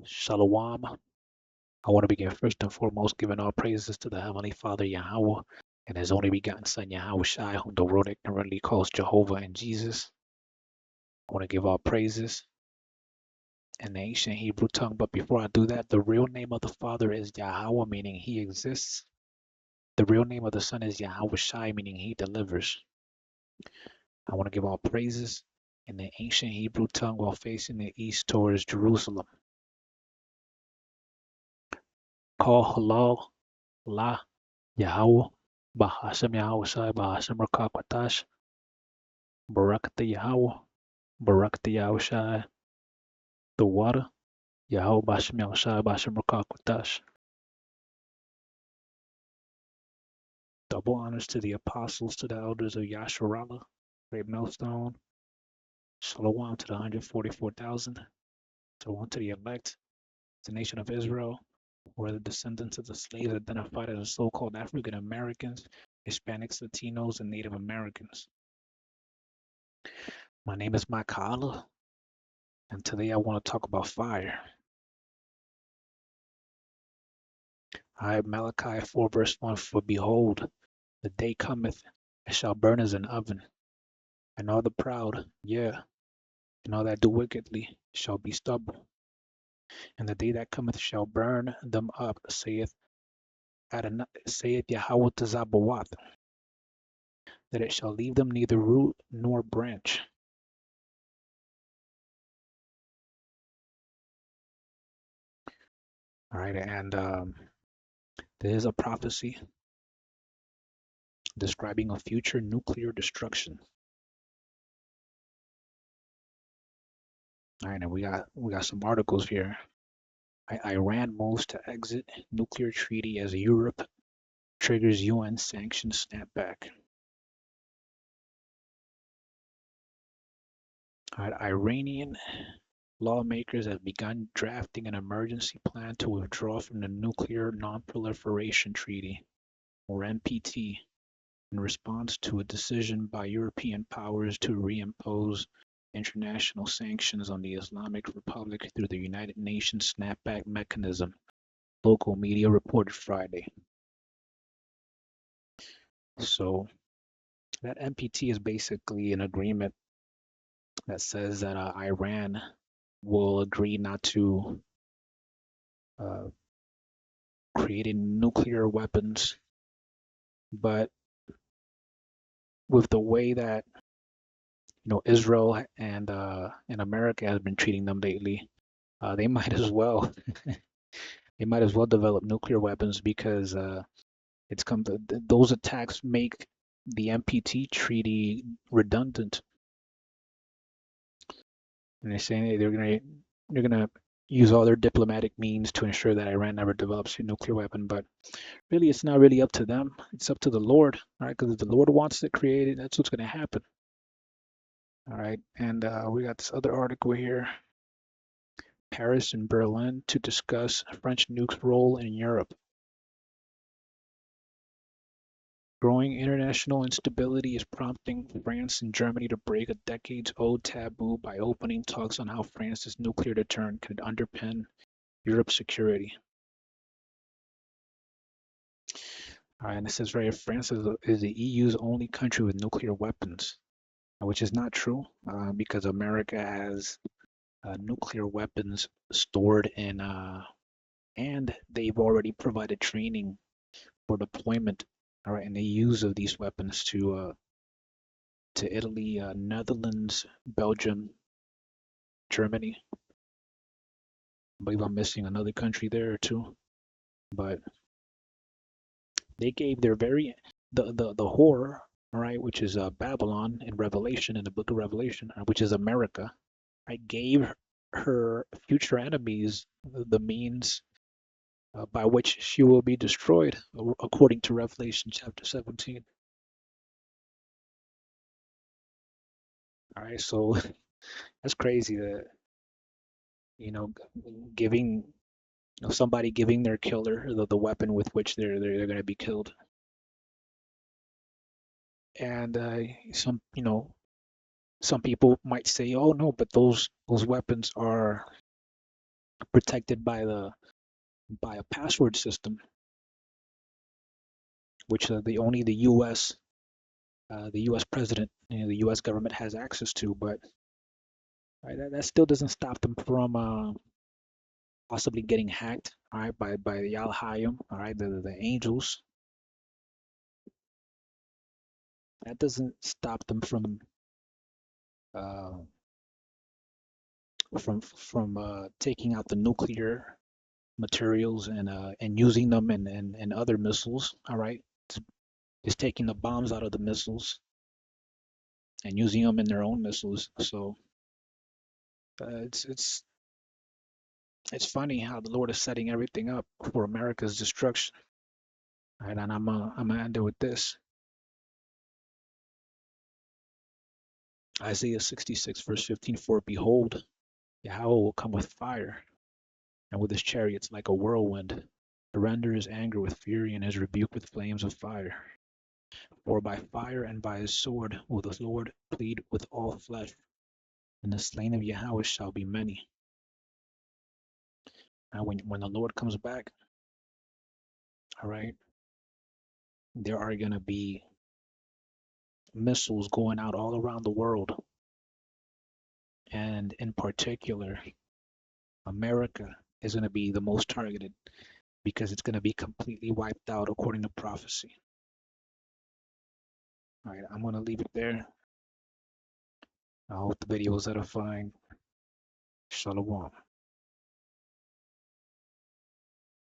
Shalom. I want to begin first and foremost giving all praises to the Heavenly Father Yahweh and His only begotten Son Yahweh Shai, whom the world ignorantly calls Jehovah and Jesus. I want to give all praises in the ancient Hebrew tongue, but before I do that, the real name of the Father is Yahweh, meaning He exists. The real name of the Son is Yahweh Shai, meaning He delivers. I want to give all praises in the ancient Hebrew tongue while facing the east towards Jerusalem. Call halal la Yahweh, Bahashem Yahweh Shai, Bahashem Rakakwatash, Barakata Yahweh, Barakata Yahweh Shai, the water, Yahweh Bashem Yahweh Shai, Bashem Rakakwatash. Double honors to the apostles, to the elders of Yasharala, Greatmillstone. Shalom to the 144,000. Shalom to the elect, the nation of Israel, who are the descendants of the slaves identified as the so-called African Americans, Hispanics, Latinos, and Native Americans. My name is Micah, and today I want to talk about fire. Malachi 4 verse 1, for behold, the day cometh, it shall burn as an oven, and all the proud, and all that do wickedly shall be stubble. And the day that cometh shall burn them up, saith Yahweh Tzabaoth, that it shall leave them neither root nor branch. All right, and there is a prophecy describing a future nuclear destruction. All right, and we got some articles here. Iran moves to exit nuclear treaty as Europe triggers UN sanctions snapback. All right, Iranian lawmakers have begun drafting an emergency plan to withdraw from the Nuclear Non-Proliferation Treaty, or NPT, in response to a decision by European powers to reimpose international sanctions on the Islamic Republic through the United Nations snapback mechanism, local media reported Friday. So that NPT is basically an agreement that says that Iran will agree not to create nuclear weapons, but with the way that Israel and America has been treating them lately, they might as well develop nuclear weapons because those attacks make the NPT treaty redundant. And they're saying they're gonna use all their diplomatic means to ensure that Iran never develops a nuclear weapon. But really, it's not really up to them. It's up to the Lord, all right? Because if the Lord wants to create it, that's what's going to happen. All right, and we got this other article here. Paris and Berlin to discuss French nukes' role in Europe. Growing international instability is prompting France and Germany to break a decades-old taboo by opening talks on how France's nuclear deterrent could underpin Europe's security. All right, and it says right here, France is the EU's only country with nuclear weapons, which is not true because America has nuclear weapons stored in, and they've already provided training for deployment, all right, and the use of these weapons to Italy, Netherlands, Belgium, Germany. I believe I'm missing another country there too, but they gave their the horror, all right, which is Babylon in Revelation, in the book of Revelation, which is America. I gave her future enemies the means by which she will be destroyed, according to Revelation chapter 17. All right, so that's crazy that giving somebody giving their killer the weapon with which they're going to be killed, and some people might say, oh no, but those weapons are protected by a password system, which the U.S. president, the U.S. government has access to. But right, that still doesn't stop them from possibly getting hacked, all right, by the Al Hayim, all right, the angels. That doesn't stop them uh, from taking out the nuclear materials and using them in other missiles. All right, it's taking the bombs out of the missiles and using them in their own missiles. So it's funny how the Lord is setting everything up for America's destruction. All right, and I'm gonna end it with this. Isaiah 66 verse 15. For behold, Yahweh will come with fire, and with his chariots like a whirlwind, to render his anger with fury and his rebuke with flames of fire. For by fire and by his sword will the Lord plead with all flesh, and the slain of Yahweh shall be many. And when the Lord comes back, all right, there are going to be missiles going out all around the world. And in particular, America is going to be the most targeted because it's going to be completely wiped out according to prophecy. All right, I'm going to leave it there. I hope the video was edifying. Shalom.